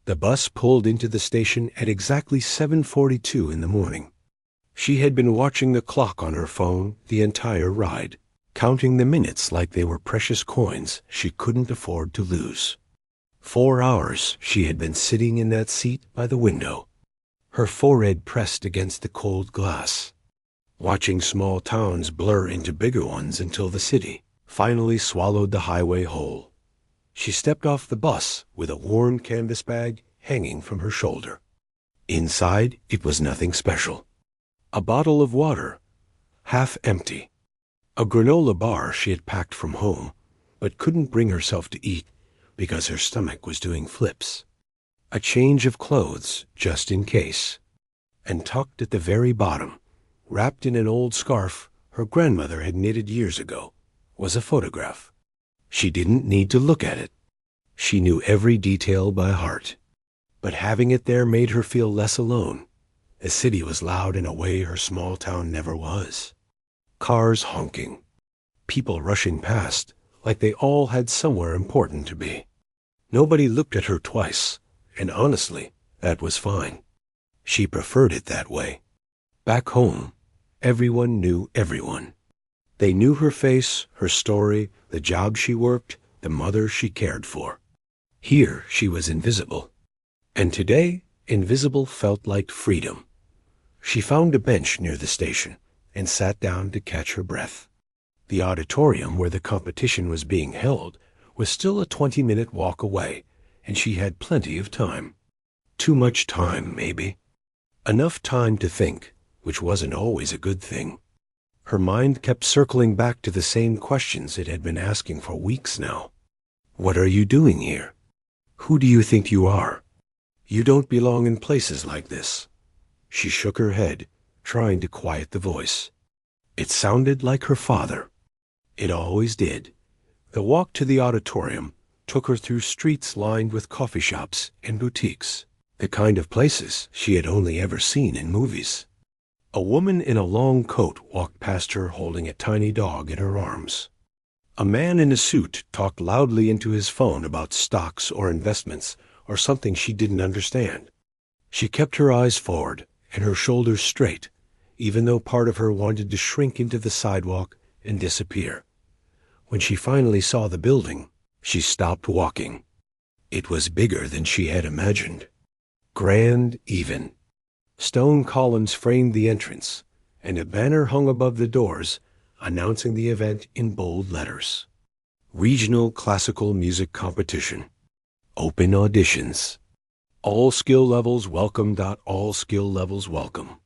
The bus pulled into the station at exactly 7:42 in the morning. She had been watching the clock on her phone the entire ride, counting the minutes like they were precious coins she couldn't afford to lose. 4 hours she had been sitting in that seat by the window, her forehead pressed against the cold glass, watching small towns blur into bigger ones until the city finally swallowed the highway whole. She stepped off the bus with a worn canvas bag hanging from her shoulder. Inside, it was nothing special. A bottle of water, half empty. A granola bar she had packed from home, but couldn't bring herself to eat because her stomach was doing flips. A change of clothes, just in case. And tucked at the very bottom, wrapped in an old scarf her grandmother had knitted years ago, was a photograph. She didn't need to look at it. She knew every detail by heart. But having it there made her feel less alone. The city was loud in a way her small town never was. Cars honking. People rushing past like they all had somewhere important to be. Nobody looked at her twice, and honestly, that was fine. She preferred it that way. Back home, everyone knew everyone. They knew her face, her story, the job she worked, the mother she cared for. Here she was invisible. And today, invisible felt like freedom. She found a bench near the station and sat down to catch her breath. The auditorium where the competition was being held was still a 20-minute walk away, and she had plenty of time. Too much time, maybe. Enough time to think, which wasn't always a good thing. Her mind kept circling back to the same questions it had been asking for weeks now. What are you doing here? Who do you think you are? You don't belong in places like this. She shook her head, trying to quiet the voice. It sounded like her father. It always did. The walk to the auditorium took her through streets lined with coffee shops and boutiques, the kind of places she had only ever seen in movies. A woman in a long coat walked past her holding a tiny dog in her arms. A man in a suit talked loudly into his phone about stocks or investments or something she didn't understand. She kept her eyes forward and her shoulders straight, even though part of her wanted to shrink into the sidewalk and disappear. When she finally saw the building, she stopped walking. It was bigger than she had imagined. Grand even. Stone columns framed the entrance, and a banner hung above the doors announcing the event in bold letters. Regional Classical Music Competition. Open auditions. All skill levels welcome. All skill levels welcome.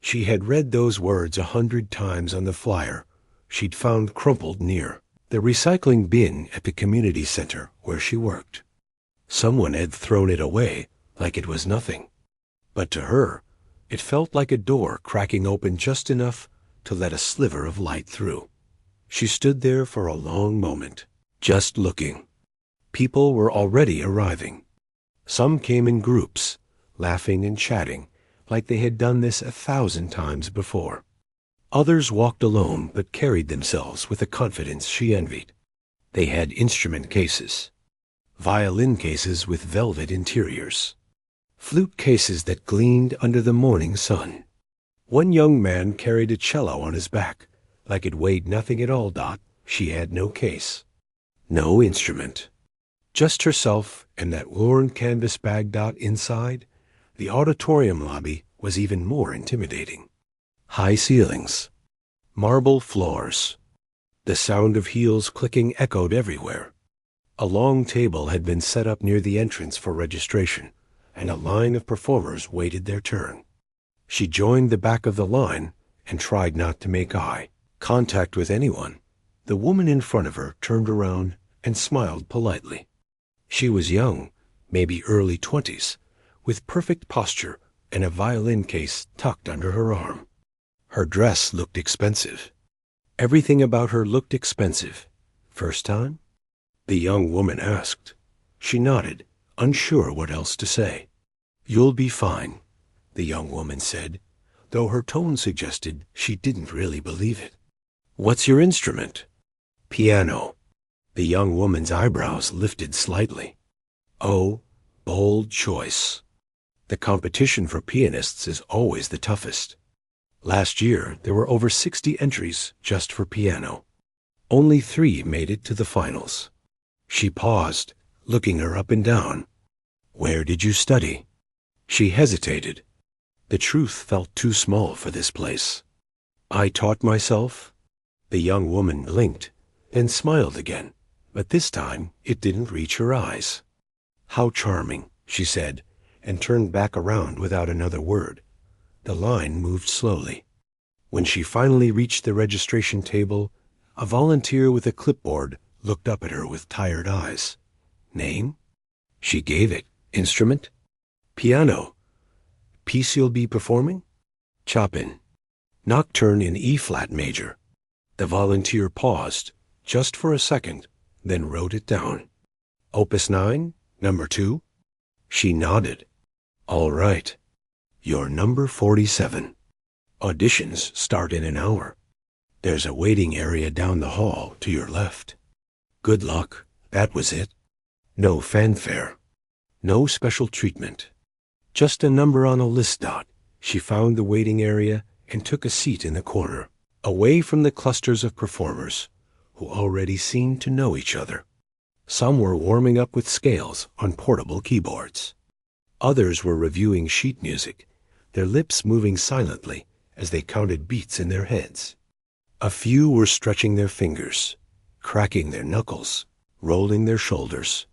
She had read those words 100 times on the flyer she'd found crumpled near the recycling bin at the community center where she worked. Someone had thrown it away like it was nothing. But to her, it felt like a door cracking open just enough to let a sliver of light through. She stood there for a long moment, just looking. People were already arriving. Some came in groups, laughing and chatting, like they had done this 1,000 times before. Others walked alone but carried themselves with a confidence she envied. They had instrument cases, violin cases with velvet interiors, flute cases that gleamed under the morning sun. One young man carried a cello on his back, like it weighed nothing at all. She had no case, no instrument. Just herself and that worn canvas bag. Inside, the auditorium lobby was even more intimidating. High ceilings, marble floors. The sound of heels clicking echoed everywhere. A long table had been set up near the entrance for registration, and a line of performers waited their turn. She joined the back of the line and tried not to make eye contact with anyone. The woman in front of her turned around and smiled politely. She was young, maybe early 20s, with perfect posture and a violin case tucked under her arm. Her dress looked expensive. Everything about her looked expensive. First time? The young woman asked. She nodded, unsure what else to say. "You'll be fine," the young woman said, though her tone suggested she didn't really believe it. "What's your instrument?" "Piano." The young woman's eyebrows lifted slightly. "Oh, Bold choice. The competition for pianists is always the toughest. Last year, there were over 60 entries just for piano. Only 3 made it to the finals. She paused, looking her up and down. Where did you study? She hesitated. The truth felt too small for this place. I taught myself. The young woman blinked, then smiled again, but this time it didn't reach her eyes. How charming, she said, and turned back around without another word. The line moved slowly. When she finally reached the registration table, a volunteer with a clipboard looked up at her with tired eyes. Name? She gave it. Instrument? Piano. Piece you'll be performing? Chopin. Nocturne in E-flat major. The volunteer paused, just for a second, then wrote it down. Opus 9, number 2? She nodded. All right. You're number 47. Auditions start in an hour. There's a waiting area down the hall to your left. Good luck. That was it. No fanfare. No special treatment. Just a number on a list dot. She found the waiting area and took a seat in the corner, away from the clusters of performers who already seemed to know each other. Some were warming up with scales on portable keyboards. Others were reviewing sheet music, their lips moving silently as they counted beats in their heads. A few were stretching their fingers, cracking their knuckles, rolling their shoulders.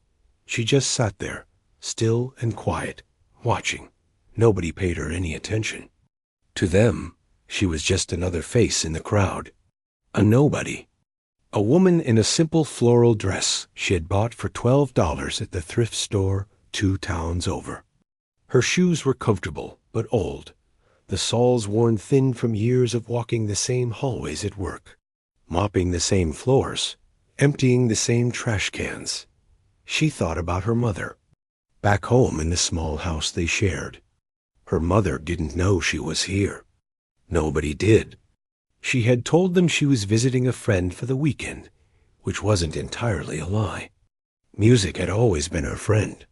She just sat there, still and quiet, watching. Nobody paid her any attention. To them, she was just another face in the crowd. A nobody. A woman in a simple floral dress she had bought for $12 at the thrift store 2 towns over. Her shoes were comfortable, but old, the soles worn thin from years of walking the same hallways at work, mopping the same floors, emptying the same trash cans. She thought about her mother, back home in the small house they shared. Her mother didn't know she was here. Nobody did. She had told them she was visiting a friend for the weekend, which wasn't entirely a lie. Music had always been her friend,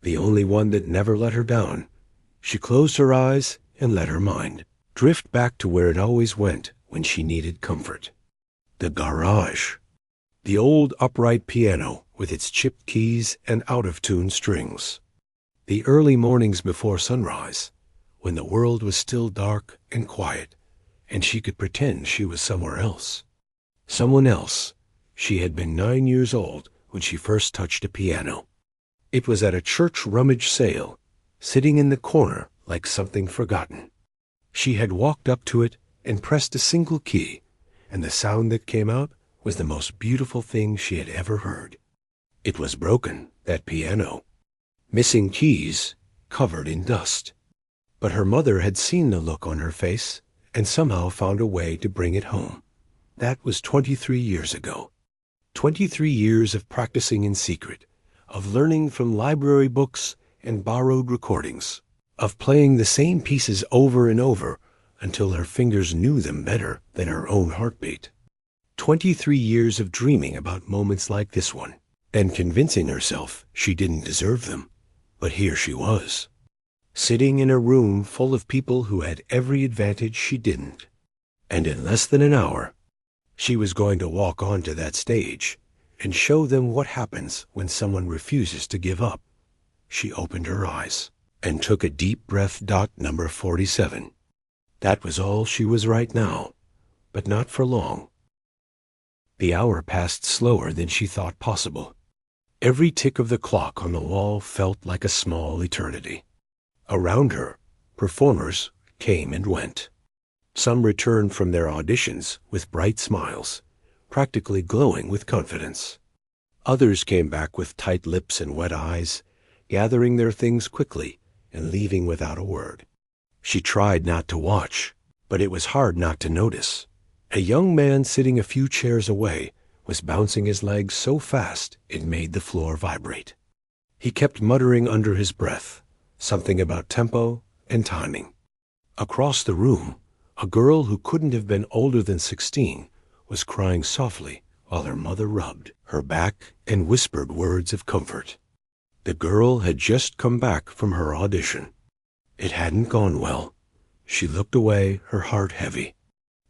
the only one that never let her down. She closed her eyes and let her mind drift back to where it always went when she needed comfort. The garage. The old upright piano with its chipped keys and out-of-tune strings. The early mornings before sunrise, when the world was still dark and quiet, and she could pretend she was somewhere else. Someone else. She had been 9 years old when she first touched a piano. It was at a church rummage sale, sitting in the corner like something forgotten. She had walked up to it and pressed a single key, and the sound that came out was the most beautiful thing she had ever heard. It was broken, that piano. Missing keys, covered in dust. But her mother had seen the look on her face and somehow found a way to bring it home. That was 23 years ago. 23 years of practicing in secret, of learning from library books and borrowed recordings, of playing the same pieces over and over until her fingers knew them better than her own heartbeat. 23 years of dreaming about moments like this one, and convincing herself she didn't deserve them. But here she was, sitting in a room full of people who had every advantage she didn't. And in less than an hour, she was going to walk onto that stage and show them what happens when someone refuses to give up. She opened her eyes and took a deep breath. Number 47. That was all she was right now, but not for long. The hour passed slower than she thought possible. Every tick of the clock on the wall felt like a small eternity. Around her, performers came and went. Some returned from their auditions with bright smiles, practically glowing with confidence. Others came back with tight lips and wet eyes, gathering their things quickly and leaving without a word. She tried not to watch, but it was hard not to notice. A young man sitting a few chairs away was bouncing his legs so fast it made the floor vibrate. He kept muttering under his breath, something about tempo and timing. Across the room, a girl who couldn't have been older than 16 was crying softly while her mother rubbed her back and whispered words of comfort. The girl had just come back from her audition. It hadn't gone well. She looked away, her heart heavy.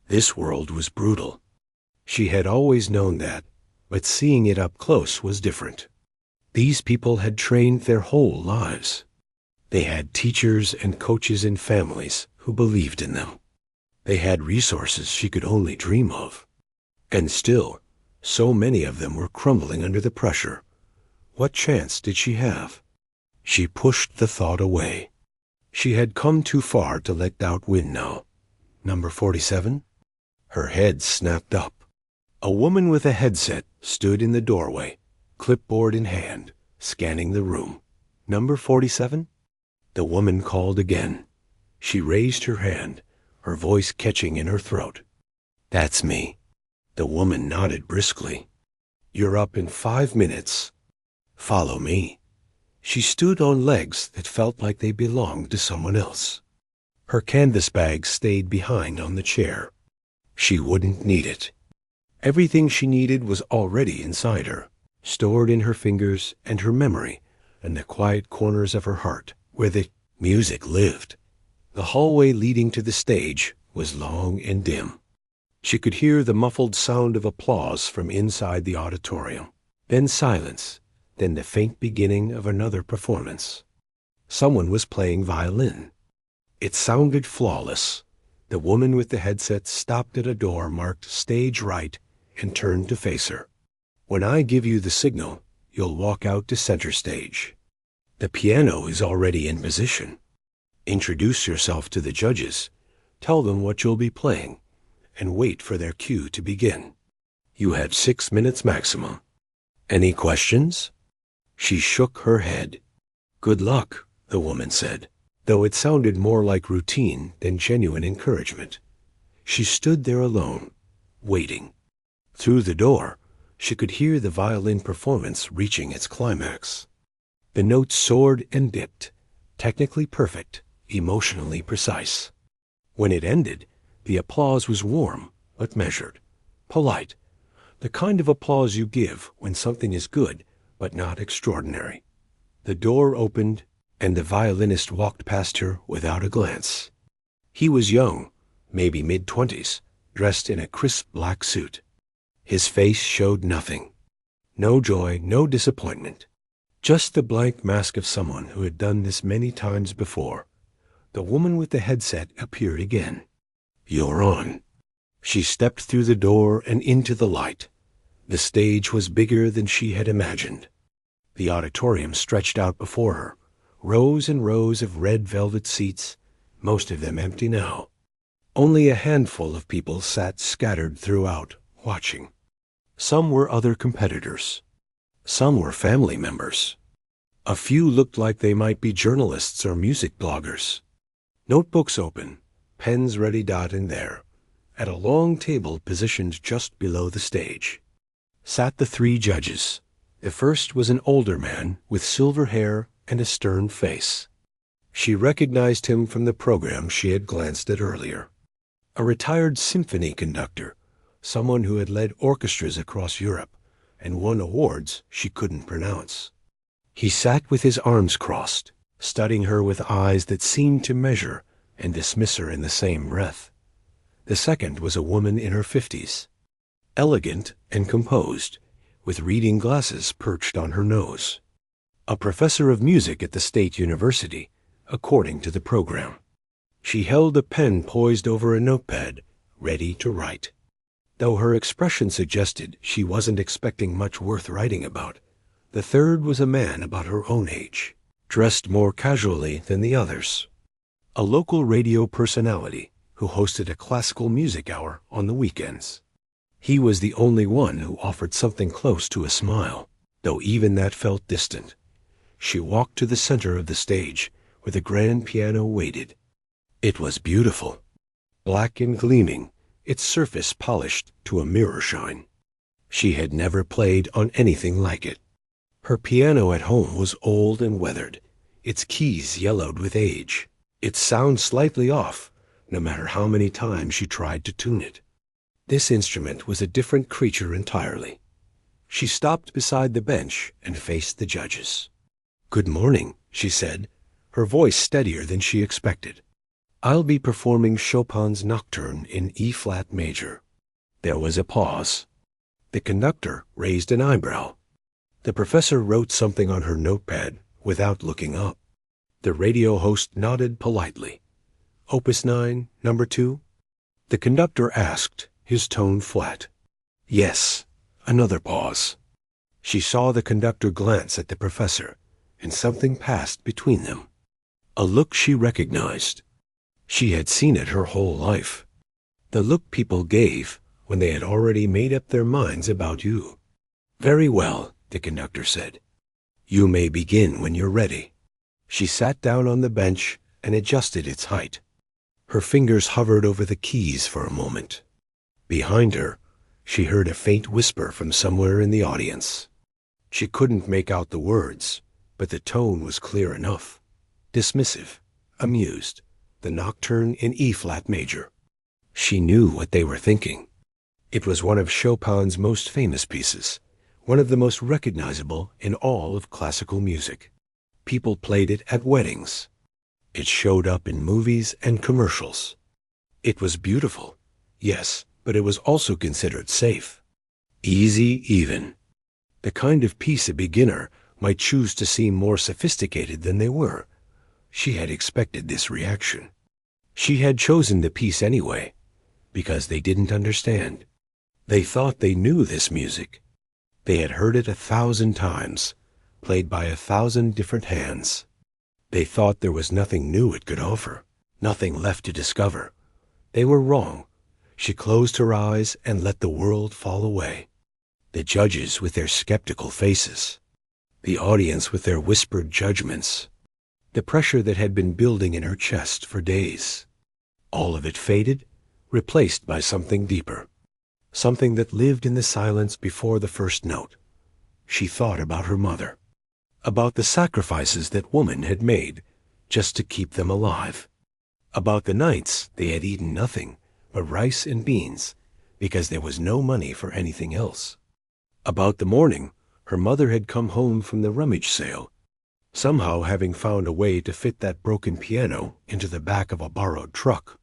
This world was brutal. She had always known that, but seeing it up close was different. These people had trained their whole lives. They had teachers and coaches and families who believed in them. They had resources she could only dream of. And still, so many of them were crumbling under the pressure. What chance did she have? She pushed the thought away. She had come too far to let doubt win now. Number 47? Her head snapped up. A woman with a headset stood in the doorway, clipboard in hand, scanning the room. Number 47? The woman called again. She raised her hand, her voice catching in her throat. That's me. The woman nodded briskly. You're up in 5 minutes. Follow me. She stood on legs that felt like they belonged to someone else. Her canvas bag stayed behind on the chair. She wouldn't need it. Everything she needed was already inside her, stored in her fingers and her memory and the quiet corners of her heart where the music lived. The hallway leading to the stage was long and dim. She could hear the muffled sound of applause from inside the auditorium, then silence, then the faint beginning of another performance. Someone was playing violin. It sounded flawless. The woman with the headset stopped at a door marked Stage Right and turned to face her. When I give you the signal, you'll walk out to center stage. The piano is already in position. Introduce yourself to the judges, tell them what you'll be playing, and wait for their cue to begin. You have 6 minutes maximum. Any questions? She shook her head. Good luck, the woman said, though it sounded more like routine than genuine encouragement. She stood there alone, waiting. Through the door, she could hear the violin performance reaching its climax. The notes soared and dipped, technically perfect, emotionally precise. When it ended, the applause was warm but measured, polite, the kind of applause you give when something is good but not extraordinary. The door opened, and the violinist walked past her without a glance. He was young, maybe mid-20s, dressed in a crisp black suit. His face showed nothing. No joy, no disappointment. Just the blank mask of someone who had done this many times before. The woman with the headset appeared again. You're on. She stepped through the door and into the light. The stage was bigger than she had imagined. The auditorium stretched out before her, rows and rows of red velvet seats, most of them empty now. Only a handful of people sat scattered throughout, watching. Some were other competitors. Some were family members. A few looked like they might be journalists or music bloggers. Notebooks open, pens ready dotting there. At a long table positioned just below the stage sat the 3 judges. The first was an older man with silver hair and a stern face. She recognized him from the program she had glanced at earlier. A retired symphony conductor, someone who had led orchestras across Europe and won awards she couldn't pronounce. He sat with his arms crossed, studying her with eyes that seemed to measure and dismiss her in the same breath. The second was a woman in her 50s, elegant and composed, with reading glasses perched on her nose. A professor of music at the State University, according to the program. She held a pen poised over a notepad, ready to write. Though her expression suggested she wasn't expecting much worth writing about, the third was a man about her own age, dressed more casually than the others. A local radio personality who hosted a classical music hour on the weekends. He was the only one who offered something close to a smile, though even that felt distant. She walked to the center of the stage, where the grand piano waited. It was beautiful, black and gleaming, its surface polished to a mirror shine. She had never played on anything like it. Her piano at home was old and weathered, its keys yellowed with age, its sound slightly off, no matter how many times she tried to tune it. This instrument was a different creature entirely. She stopped beside the bench and faced the judges. "Good morning," she said, her voice steadier than she expected. "I'll be performing Chopin's Nocturne in E-flat major." There was a pause. The conductor raised an eyebrow. The professor wrote something on her notepad without looking up. The radio host nodded politely. "Opus 9, number 2? The conductor asked, his tone flat. "Yes." Another pause. She saw the conductor glance at the professor, and something passed between them. A look she recognized. She had seen it her whole life. The look people gave when they had already made up their minds about you. "Very well," the conductor said. "You may begin when you're ready." She sat down on the bench and adjusted its height. Her fingers hovered over the keys for a moment. Behind her, she heard a faint whisper from somewhere in the audience. She couldn't make out the words, but the tone was clear enough. Dismissive, amused, the Nocturne in E-flat major. She knew what they were thinking. It was one of Chopin's most famous pieces, one of the most recognizable in all of classical music. People played it at weddings. It showed up in movies and commercials. It was beautiful, yes, but it was also considered safe. Easy even. The kind of piece a beginner might choose to seem more sophisticated than they were. She had expected this reaction. She had chosen the piece anyway, because they didn't understand. They thought they knew this music. They had heard it 1,000 times, played by 1,000 different hands. They thought there was nothing new it could offer, nothing left to discover. They were wrong. She closed her eyes and let the world fall away. The judges with their skeptical faces. The audience with their whispered judgments. The pressure that had been building in her chest for days. All of it faded, replaced by something deeper. Something that lived in the silence before the first note. She thought about her mother. About the sacrifices that woman had made just to keep them alive. About the nights they had eaten nothing but rice and beans because there was no money for anything else. About the morning her mother had come home from the rummage sale, somehow having found a way to fit that broken piano into the back of a borrowed truck.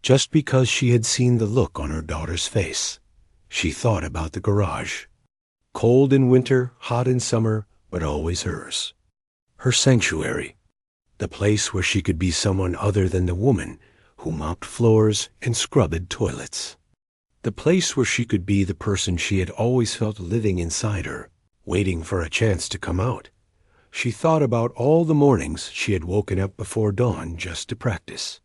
Just because she had seen the look on her daughter's face, she thought about the garage. Cold in winter, hot in summer, but always hers. Her sanctuary. The place where she could be someone other than the woman who mopped floors and scrubbed toilets. The place where she could be the person she had always felt living inside her, waiting for a chance to come out. She thought about all the mornings she had woken up before dawn just to practice.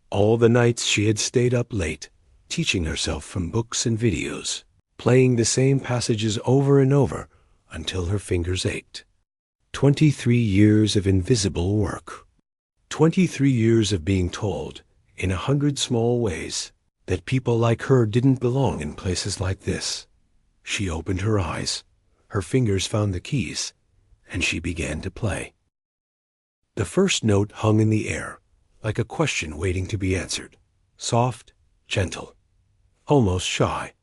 All the nights she had stayed up late, teaching herself from books and videos, playing the same passages over and over until her fingers ached. 23 years of invisible work. 23 years of being told, in 100 small ways, that people like her didn't belong in places like this. She opened her eyes, her fingers found the keys, and she began to play. The first note hung in the air, like a question waiting to be answered, soft, gentle, almost shy.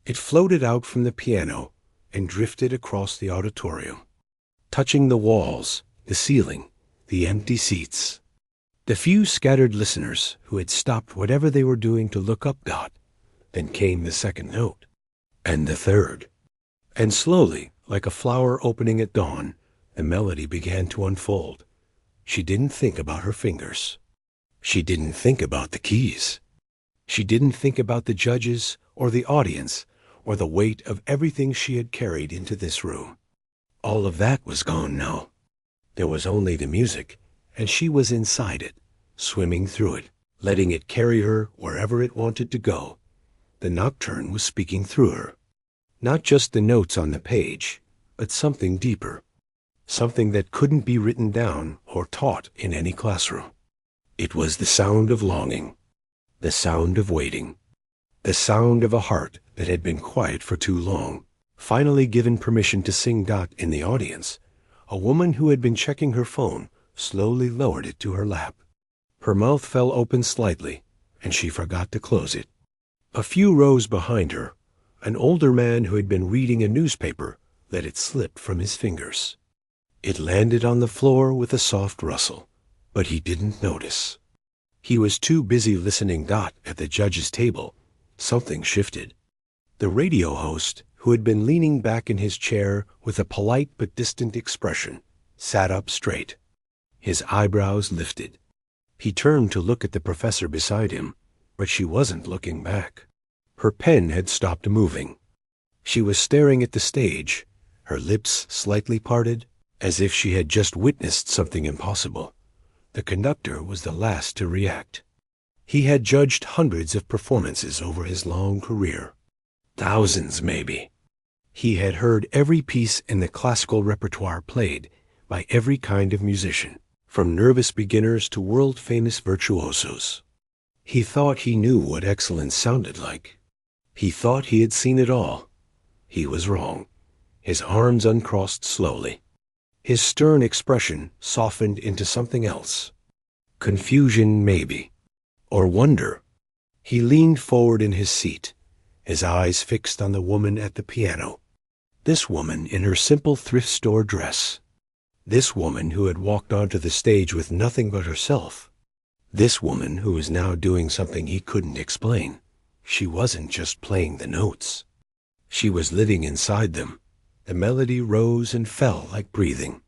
It floated out from the piano and drifted across the auditorium, touching the walls, the ceiling, the empty seats. The few scattered listeners who had stopped whatever they were doing to look up got. Then came the second note, and the third. And slowly, like a flower opening at dawn, the melody began to unfold. She didn't think about her fingers. She didn't think about the keys. She didn't think about the judges or the audience or the weight of everything she had carried into this room. All of that was gone now. There was only the music, and she was inside it, swimming through it, letting it carry her wherever it wanted to go. The Nocturne was speaking through her. Not just the notes on the page, but something deeper. Something that couldn't be written down or taught in any classroom. It was the sound of longing, the sound of waiting, the sound of a heart that had been quiet for too long, finally given permission to sing. In the audience, a woman who had been checking her phone slowly lowered it to her lap. Her mouth fell open slightly, and she forgot to close it. A few rows behind her, an older man who had been reading a newspaper let it slip from his fingers. It landed on the floor with a soft rustle, but he didn't notice. He was too busy listening. At the judge's table, something shifted. The radio host, who had been leaning back in his chair with a polite but distant expression, sat up straight. His eyebrows lifted. He turned to look at the professor beside him, but she wasn't looking back. Her pen had stopped moving. She was staring at the stage, her lips slightly parted, as if she had just witnessed something impossible. The conductor was the last to react. He had judged hundreds of performances over his long career. Thousands, maybe. He had heard every piece in the classical repertoire played by every kind of musician, from nervous beginners to world-famous virtuosos. He thought he knew what excellence sounded like. He thought he had seen it all. He was wrong. His arms uncrossed slowly. His stern expression softened into something else. Confusion, maybe. Or wonder. He leaned forward in his seat, his eyes fixed on the woman at the piano. This woman in her simple thrift store dress. This woman who had walked onto the stage with nothing but herself. This woman who was now doing something he couldn't explain. She wasn't just playing the notes. She was living inside them. The melody rose and fell like breathing,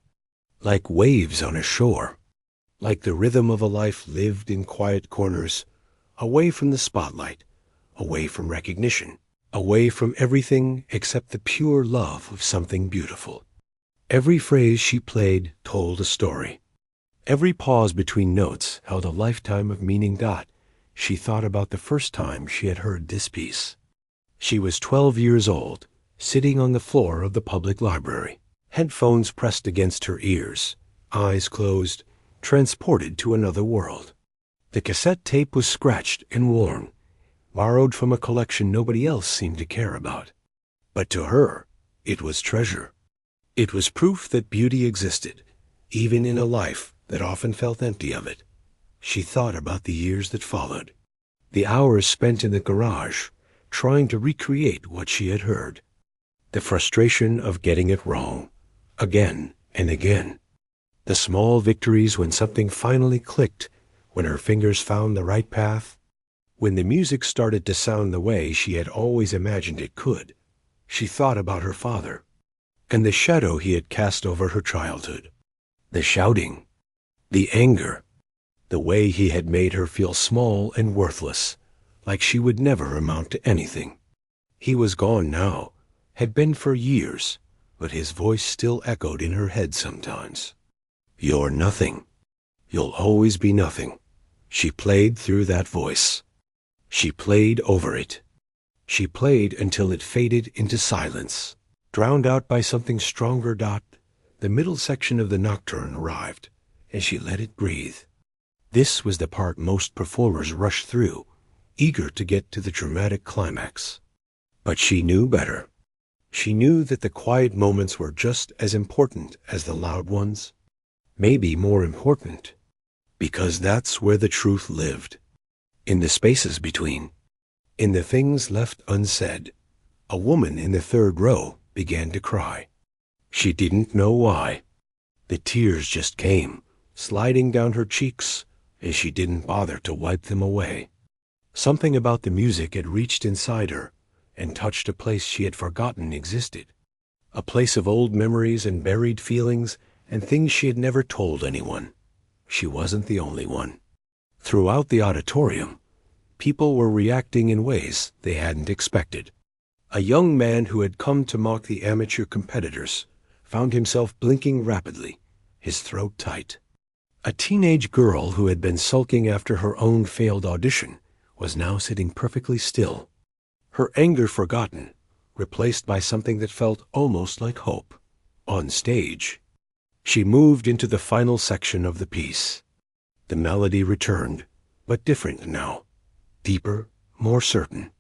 like waves on a shore, like the rhythm of a life lived in quiet corners, away from the spotlight, away from recognition, away from everything except the pure love of something beautiful. Every phrase she played told a story. Every pause between notes held a lifetime of meaning. She thought about the first time she had heard this piece. She was 12 years old, sitting on the floor of the public library, headphones pressed against her ears, eyes closed, transported to another world. The cassette tape was scratched and worn, borrowed from a collection nobody else seemed to care about. But to her, it was treasure. It was proof that beauty existed, even in a life that often felt empty of it. She thought about the years that followed, the hours spent in the garage, trying to recreate what she had heard. The frustration of getting it wrong, again and again. The small victories when something finally clicked, when her fingers found the right path, when the music started to sound the way she had always imagined it could. She thought about her father, and the shadow he had cast over her childhood. The shouting, the anger, the way he had made her feel small and worthless, like she would never amount to anything. He was gone now, had been for years, but his voice still echoed in her head sometimes. "You're nothing. You'll always be nothing." She played through that voice. She played over it. She played until it faded into silence, drowned out by something stronger. The middle section of the nocturne arrived, and she let it breathe. This was the part most performers rushed through, eager to get to the dramatic climax. But she knew better. She knew that the quiet moments were just as important as the loud ones, maybe more important, because that's where the truth lived, in the spaces between, in the things left unsaid. A woman in the third row began to cry. She didn't know why. The tears just came, sliding down her cheeks, and she didn't bother to wipe them away. Something about the music had reached inside her and touched a place she had forgotten existed, a place of old memories and buried feelings and things she had never told anyone. She wasn't the only one. Throughout the auditorium, people were reacting in ways they hadn't expected. A young man who had come to mock the amateur competitors found himself blinking rapidly, his throat tight. A teenage girl who had been sulking after her own failed audition was now sitting perfectly still, her anger forgotten, replaced by something that felt almost like hope. On stage, she moved into the final section of the piece. The melody returned, but different now, deeper, more certain.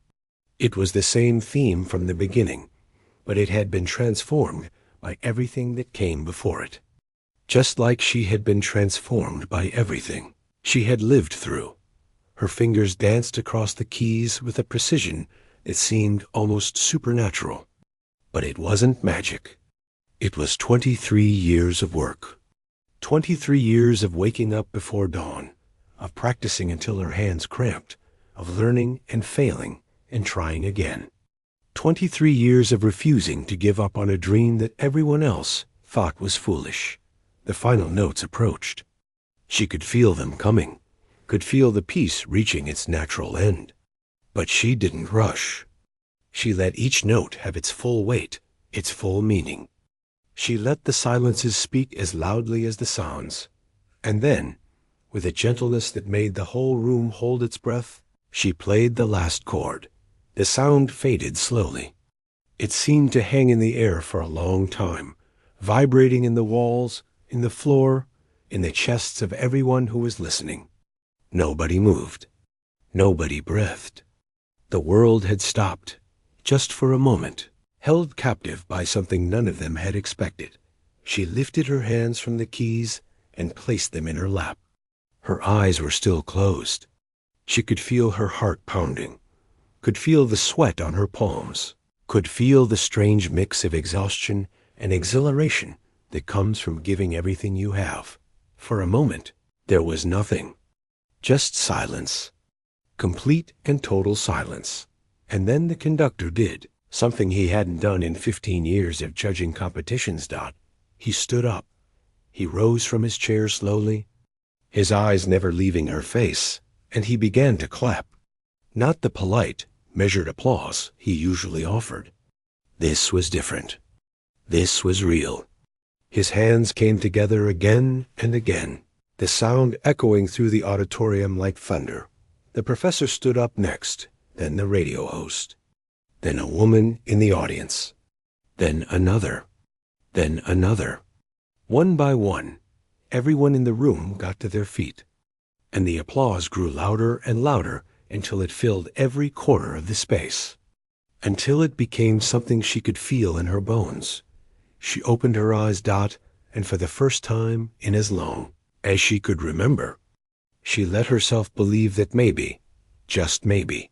It was the same theme from the beginning, but it had been transformed by everything that came before it. Just like she had been transformed by everything she had lived through. Her fingers danced across the keys with a precision that seemed almost supernatural. But it wasn't magic. It was 23 years of work. 23 years of waking up before dawn, of practicing until her hands cramped, of learning and failing and trying again. 23 years of refusing to give up on a dream that everyone else thought was foolish. The final notes approached. She could feel them coming, could feel the piece reaching its natural end. But she didn't rush. She let each note have its full weight, its full meaning. She let the silences speak as loudly as the sounds. And then, with a gentleness that made the whole room hold its breath, she played the last chord. The sound faded slowly. It seemed to hang in the air for a long time, vibrating in the walls, in the floor, in the chests of everyone who was listening. Nobody moved. Nobody breathed. The world had stopped, just for a moment, held captive by something none of them had expected. She lifted her hands from the keys and placed them in her lap. Her eyes were still closed. She could feel her heart pounding, could feel the sweat on her palms, could feel the strange mix of exhaustion and exhilaration that comes from giving everything you have. For a moment, there was nothing, just silence, complete and total silence. And then the conductor did something he hadn't done in 15 years of judging competitions. He stood up. He rose from his chair slowly, his eyes never leaving her face, and he began to clap. Not the polite, measured applause he usually offered. This was different. This was real. His hands came together again and again, the sound echoing through the auditorium like thunder. The professor stood up next, then the radio host, then a woman in the audience, then another, then another. One by one, everyone in the room got to their feet, and the applause grew louder and louder until it filled every corner of the space, until it became something she could feel in her bones. She opened her eyes, and for the first time in as long as she could remember, she let herself believe that maybe, just maybe,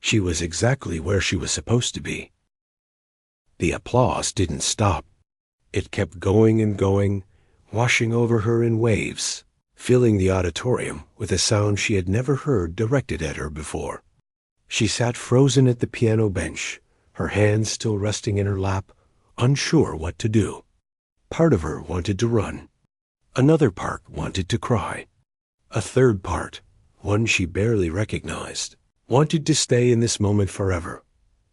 she was exactly where she was supposed to be. The applause didn't stop. It kept going and going, washing over her in waves, filling the auditorium with a sound she had never heard directed at her before. She sat frozen at the piano bench, her hands still resting in her lap, unsure what to do. Part of her wanted to run. Another part wanted to cry. A third part, one she barely recognized, wanted to stay in this moment forever.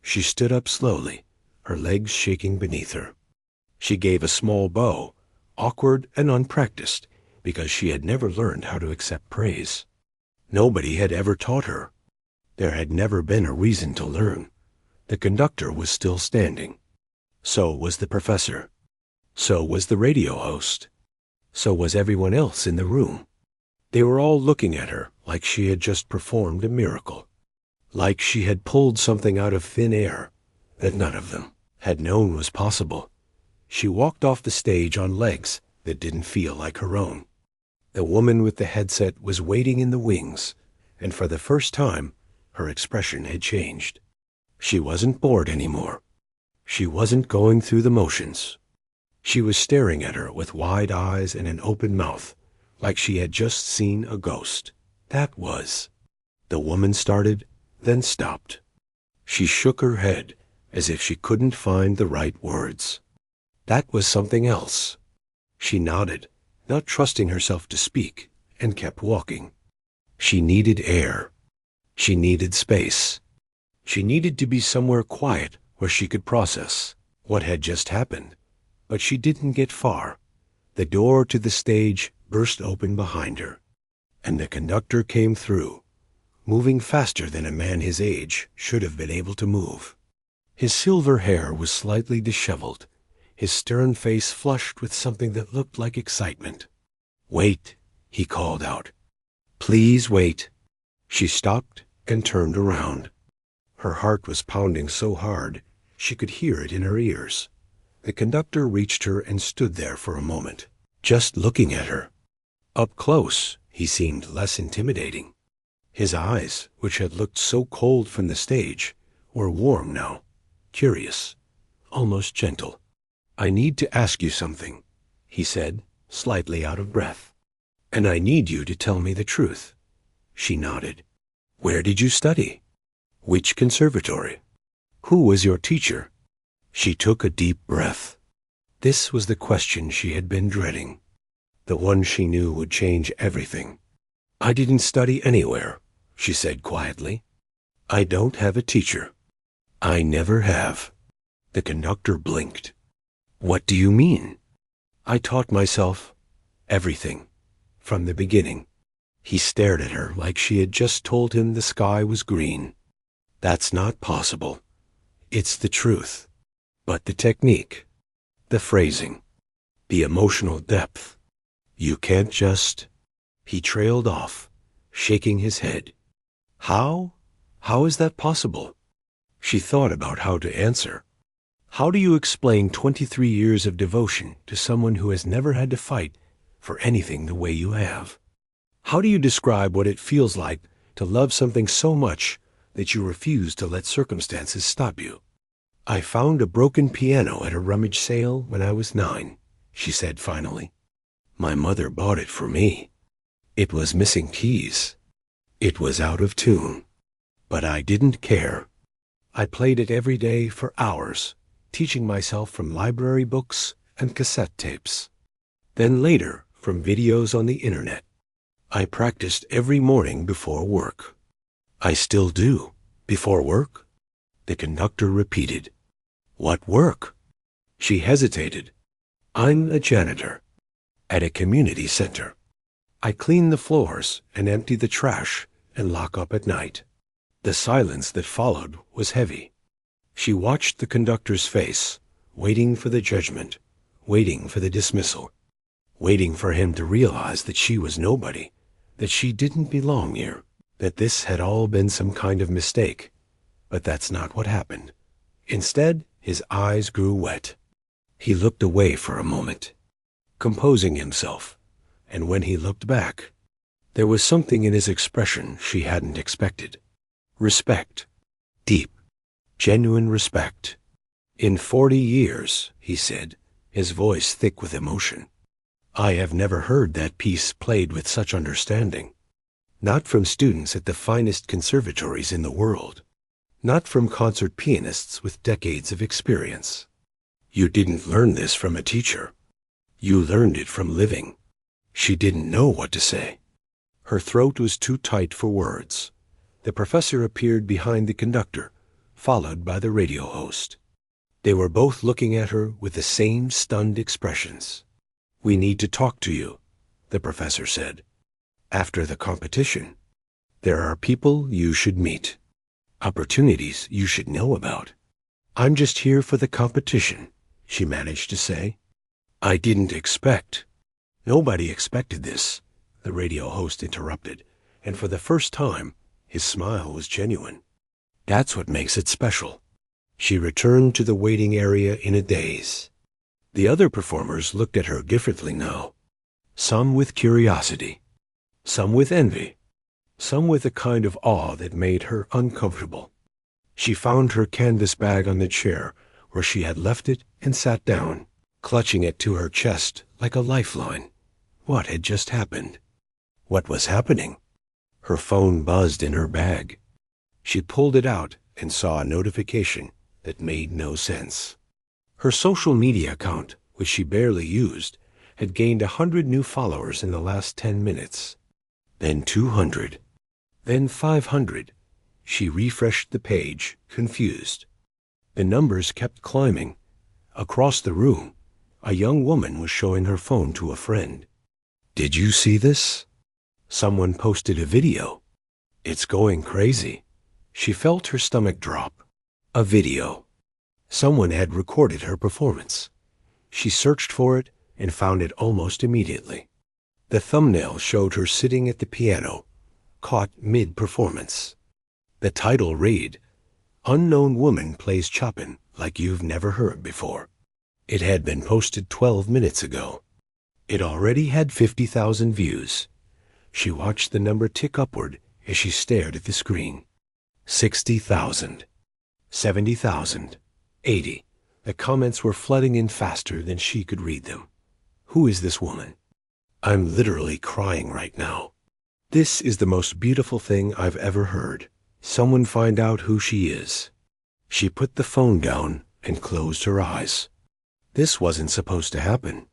She stood up slowly, her legs shaking beneath her. She gave a small bow, awkward and unpracticed, because she had never learned how to accept praise. Nobody had ever taught her. There had never been a reason to learn. The conductor was still standing. So was the professor. So was the radio host. So was everyone else in the room. They were all looking at her like she had just performed a miracle, like she had pulled something out of thin air that none of them had known was possible. She walked off the stage on legs that didn't feel like her own. The woman with the headset was waiting in the wings, and for the first time, her expression had changed. She wasn't bored anymore. She wasn't going through the motions. She was staring at her with wide eyes and an open mouth, like she had just seen a ghost. That was. The woman started, then stopped. She shook her head as if she couldn't find the right words. That was something else. She nodded, not trusting herself to speak, and kept walking. She needed air. She needed space. She needed to be somewhere quiet where she could process what had just happened. But she didn't get far. The door to the stage burst open behind her, and the conductor came through, moving faster than a man his age should have been able to move. His silver hair was slightly disheveled, his stern face flushed with something that looked like excitement. "Wait," he called out. "Please wait." She stopped and turned around. Her heart was pounding so hard she could hear it in her ears. The conductor reached her and stood there for a moment, just looking at her. Up close, he seemed less intimidating. His eyes, which had looked so cold from the stage, were warm now, curious, almost gentle. I need to ask you something, he said, slightly out of breath. And I need you to tell me the truth. She nodded. Where did you study? Which conservatory? Who was your teacher? She took a deep breath. This was the question she had been dreading, the one she knew would change everything. I didn't study anywhere, she said quietly. I don't have a teacher. I never have. The conductor blinked. What do you mean? I taught myself everything, from the beginning. He stared at her like she had just told him the sky was green. That's not possible. It's the truth. But the technique, the phrasing, the emotional depth, you can't just... He trailed off, shaking his head. How? How is that possible? She thought about how to answer. How do you explain 23 years of devotion to someone who has never had to fight for anything the way you have? How do you describe what it feels like to love something so much that you refuse to let circumstances stop you? I found a broken piano at a rummage sale when I was 9, she said finally. My mother bought it for me. It was missing keys. It was out of tune. But I didn't care. I played it every day for hours, teaching myself from library books and cassette tapes. Then later, from videos on the internet. I practiced every morning before work. I still do. Before work? The conductor repeated. What work? She hesitated. I'm a janitor at a community center. I clean the floors and empty the trash and lock up at night. The silence that followed was heavy. She watched the conductor's face, waiting for the judgment, waiting for the dismissal, waiting for him to realize that she was nobody, that she didn't belong here, that this had all been some kind of mistake. But that's not what happened. Instead, his eyes grew wet. He looked away for a moment, composing himself, and when he looked back, there was something in his expression she hadn't expected. Respect. Deep, genuine respect. In 40 years, he said, his voice thick with emotion, I have never heard that piece played with such understanding. Not from students at the finest conservatories in the world. Not from concert pianists with decades of experience. You didn't learn this from a teacher. You learned it from living. She didn't know what to say. Her throat was too tight for words. The professor appeared behind the conductor, followed by the radio host. They were both looking at her with the same stunned expressions. We need to talk to you, the professor said. After the competition, there are people you should meet. Opportunities you should know about. I'm just here for the competition, she managed to say. I didn't expect. Nobody expected this, the radio host interrupted, and for the first time, his smile was genuine. That's what makes it special. She returned to the waiting area in a daze. The other performers looked at her differently now. Some with curiosity, some with envy, some with a kind of awe that made her uncomfortable. She found her canvas bag on the chair where she had left it and sat down, clutching it to her chest like a lifeline. What had just happened? What was happening? Her phone buzzed in her bag. She pulled it out and saw a notification that made no sense. Her social media account, which she barely used, had gained 100 new followers in the last 10 minutes. Then 200. Then 500. She refreshed the page, confused. The numbers kept climbing. Across the room, a young woman was showing her phone to a friend. Did you see this? Someone posted a video. It's going crazy. She felt her stomach drop. A video. Someone had recorded her performance. She searched for it and found it almost immediately. The thumbnail showed her sitting at the piano, caught mid-performance. The title read, Unknown Woman Plays Chopin Like You've Never Heard Before. It had been posted 12 minutes ago. It already had 50,000 views. She watched the number tick upward as she stared at the screen. 60,000. 70,000. 80. The comments were flooding in faster than she could read them. Who is this woman? I'm literally crying right now. This is the most beautiful thing I've ever heard. Someone find out who she is. She put the phone down and closed her eyes. This wasn't supposed to happen.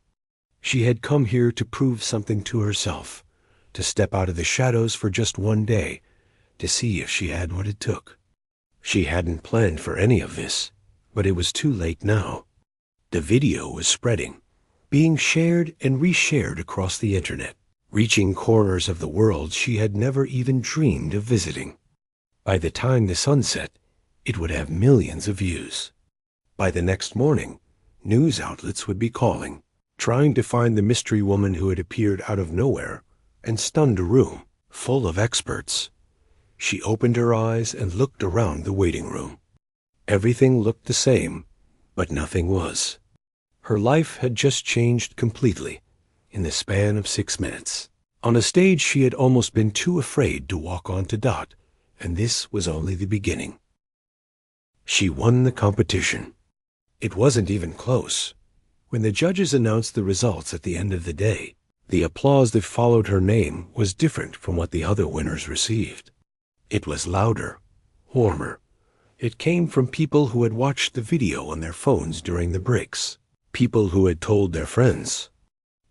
She had come here to prove something to herself, to step out of the shadows for just one day, to see if she had what it took. She hadn't planned for any of this, but it was too late now. The video was spreading, being shared and reshared across the internet, reaching corners of the world she had never even dreamed of visiting. By the time the sun set, it would have millions of views. By the next morning, news outlets would be calling, trying to find the mystery woman who had appeared out of nowhere and stunned a room full of experts. She opened her eyes and looked around the waiting room. Everything looked the same, but nothing was. Her life had just changed completely in the span of 6 minutes. On a stage she had almost been too afraid to walk onto Dot, and this was only the beginning. She won the competition. It wasn't even close. When the judges announced the results at the end of the day, the applause that followed her name was different from what the other winners received. It was louder, warmer. It came from people who had watched the video on their phones during the breaks, people who had told their friends,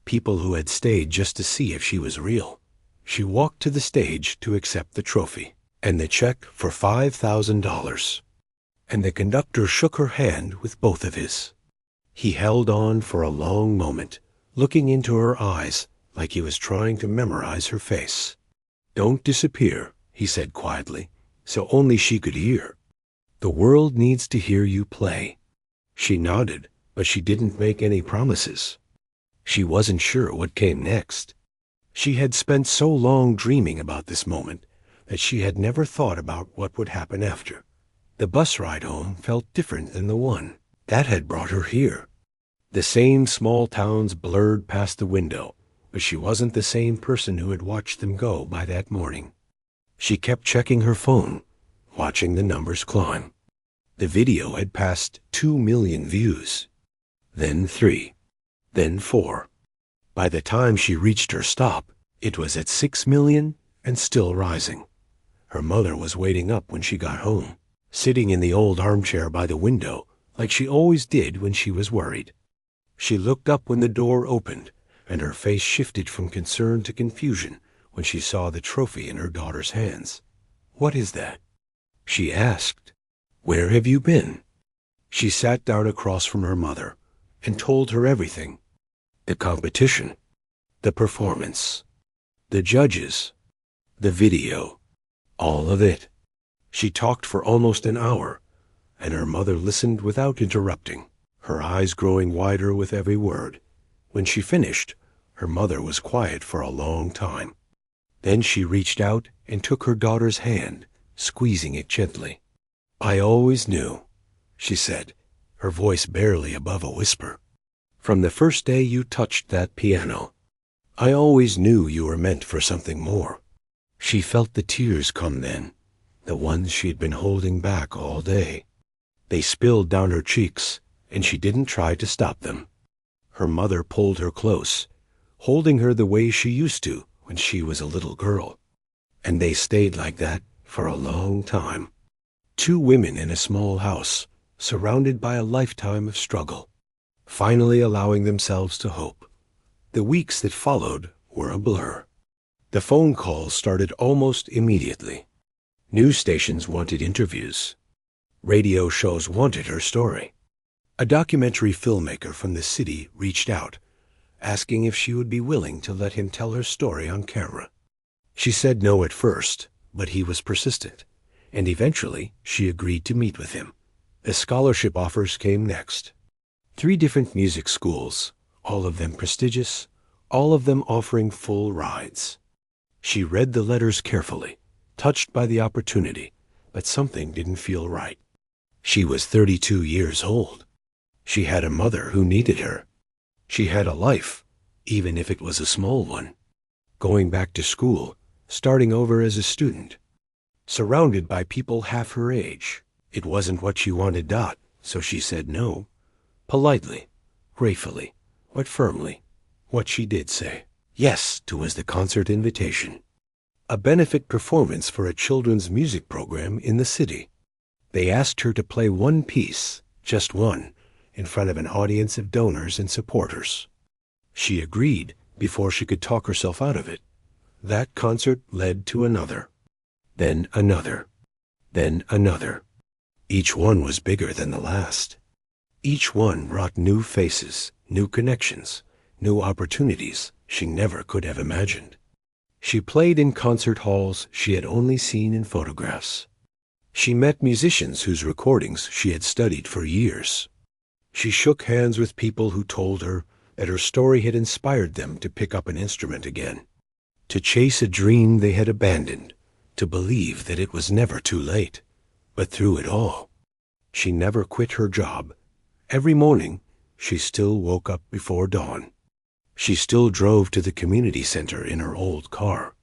people who had stayed just to see if she was real. She walked to the stage to accept the trophy and the check for $5,000. And the conductor shook her hand with both of his. He held on for a long moment, looking into her eyes like he was trying to memorize her face. Don't disappear, he said quietly, so only she could hear. The world needs to hear you play. She nodded, but she didn't make any promises. She wasn't sure what came next. She had spent so long dreaming about this moment that she had never thought about what would happen after. The bus ride home felt different than the one that had brought her here. The same small towns blurred past the window, but she wasn't the same person who had watched them go by that morning. She kept checking her phone, watching the numbers climb. The video had passed 2 million views, then 3, then 4. By the time she reached her stop, it was at 6 million and still rising. Her mother was waiting up when she got home, sitting in the old armchair by the window like she always did when she was worried. She looked up when the door opened, and her face shifted from concern to confusion when she saw the trophy in her daughter's hands. "What is that?" she asked. "Where have you been?" She sat down across from her mother and told her everything. The competition, the performance, the judges, the video, all of it. She talked for almost an hour, and her mother listened without interrupting, her eyes growing wider with every word. When she finished, her mother was quiet for a long time. Then she reached out and took her daughter's hand, squeezing it gently. "I always knew," she said, her voice barely above a whisper. "From the first day you touched that piano, I always knew you were meant for something more." She felt the tears come then, the ones she had been holding back all day. They spilled down her cheeks, and she didn't try to stop them. Her mother pulled her close, holding her the way she used to when she was a little girl. And they stayed like that for a long time. 2 women in a small house, surrounded by a lifetime of struggle, finally allowing themselves to hope. The weeks that followed were a blur. The phone calls started almost immediately. News stations wanted interviews. Radio shows wanted her story. A documentary filmmaker from the city reached out, asking if she would be willing to let him tell her story on camera. She said no at first, but he was persistent, and eventually she agreed to meet with him. The scholarship offers came next. 3 different music schools, all of them prestigious, all of them offering full rides. She read the letters carefully, touched by the opportunity, but something didn't feel right. She was 32 years old. She had a mother who needed her. She had a life, even if it was a small one. Going back to school, starting over as a student. Surrounded by people half her age. It wasn't what she wanted, so she said no. politely, gratefully, but firmly. What she did say yes to was the concert invitation, a benefit performance for a children's music program in the city. They asked her to play one piece, just one, in front of an audience of donors and supporters. She agreed before she could talk herself out of it. That concert led to another, then another, then another. Each one was bigger than the last. Each one brought new faces, new connections, new opportunities she never could have imagined. She played in concert halls she had only seen in photographs. She met musicians whose recordings she had studied for years. She shook hands with people who told her that her story had inspired them to pick up an instrument again, to chase a dream they had abandoned, to believe that it was never too late. But through it all, she never quit her job. Every morning, she still woke up before dawn. She still drove to the community center in her old car.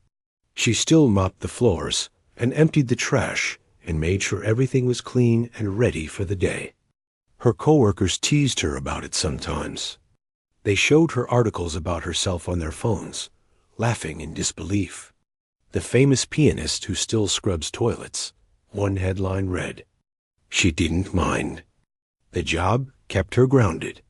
She still mopped the floors and emptied the trash and made sure everything was clean and ready for the day. Her coworkers teased her about it sometimes. They showed her articles about herself on their phones, laughing in disbelief. The famous pianist who still scrubs toilets, one headline read. She didn't mind. The job kept her grounded.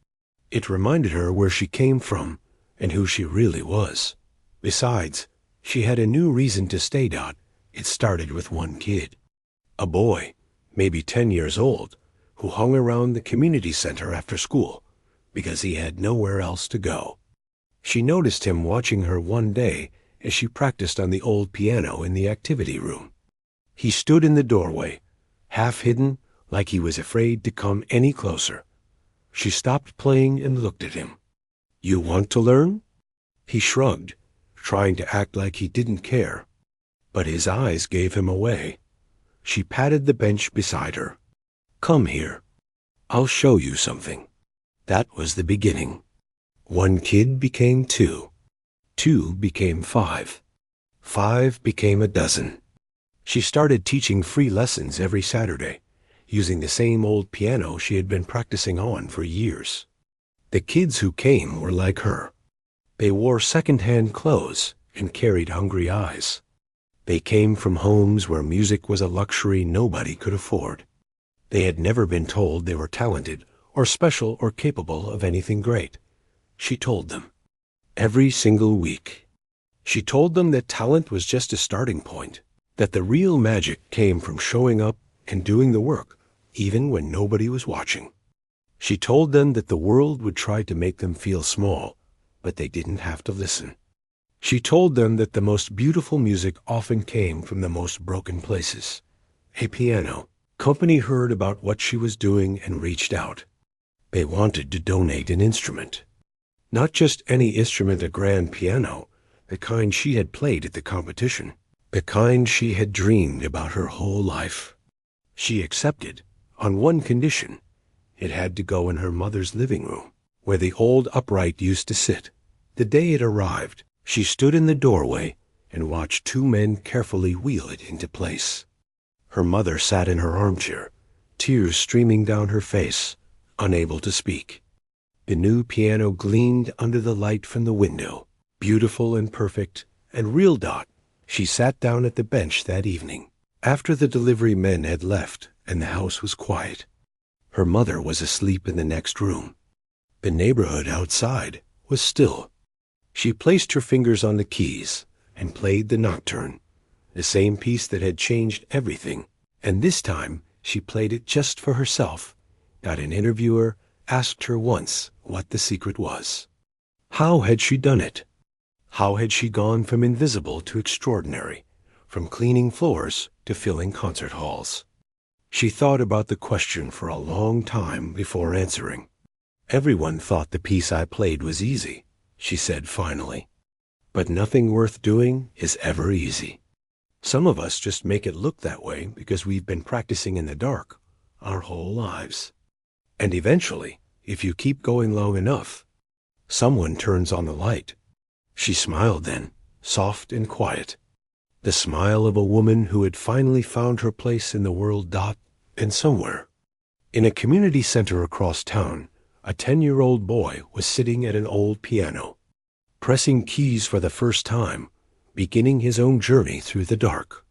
It reminded her where she came from and who she really was. Besides, she had a new reason to stay. It started with one kid, a boy, maybe 10 years old, who hung around the community center after school because he had nowhere else to go. She noticed him watching her one day as she practiced on the old piano in the activity room. He stood in the doorway, half hidden, like he was afraid to come any closer. She stopped playing and looked at him. "You want to learn?" He shrugged, trying to act like he didn't care. But his eyes gave him away. She patted the bench beside her. "Come here. I'll show you something." That was the beginning. One kid became 2. 2 became 5. 5 became a dozen. She started teaching free lessons every Saturday, using the same old piano she had been practicing on for years. The kids who came were like her. They wore second-hand clothes and carried hungry eyes. They came from homes where music was a luxury nobody could afford. They had never been told they were talented or special or capable of anything great. She told them. Every single week. She told them that talent was just a starting point, that the real magic came from showing up and doing the work, even when nobody was watching. She told them that the world would try to make them feel small, but they didn't have to listen. She told them that the most beautiful music often came from the most broken places. A piano. Company heard about what she was doing and reached out. They wanted to donate an instrument. Not just any instrument, a grand piano, the kind she had played at the competition, the kind she had dreamed about her whole life. She accepted, on one condition. It had to go in her mother's living room, where the old upright used to sit. The day it arrived, she stood in the doorway and watched 2 men carefully wheel it into place. Her mother sat in her armchair, tears streaming down her face, unable to speak. The new piano gleamed under the light from the window, beautiful and perfect and real. She sat down at the bench that evening, after the delivery men had left and the house was quiet. Her mother was asleep in the next room. The neighborhood outside was still. She placed her fingers on the keys and played the nocturne, the same piece that had changed everything, and this time she played it just for herself. An interviewer asked her once what the secret was. How had she done it? How had she gone from invisible to extraordinary, from cleaning floors to filling concert halls? She thought about the question for a long time before answering. "Everyone thought the piece I played was easy," she said finally. "But nothing worth doing is ever easy. Some of us just make it look that way because we've been practicing in the dark our whole lives. And eventually, if you keep going long enough, someone turns on the light." She smiled then, soft and quiet. The smile of a woman who had finally found her place in the world. And somewhere, in a community center across town, a 10-year-old boy was sitting at an old piano, pressing keys for the first time, beginning his own journey through the dark.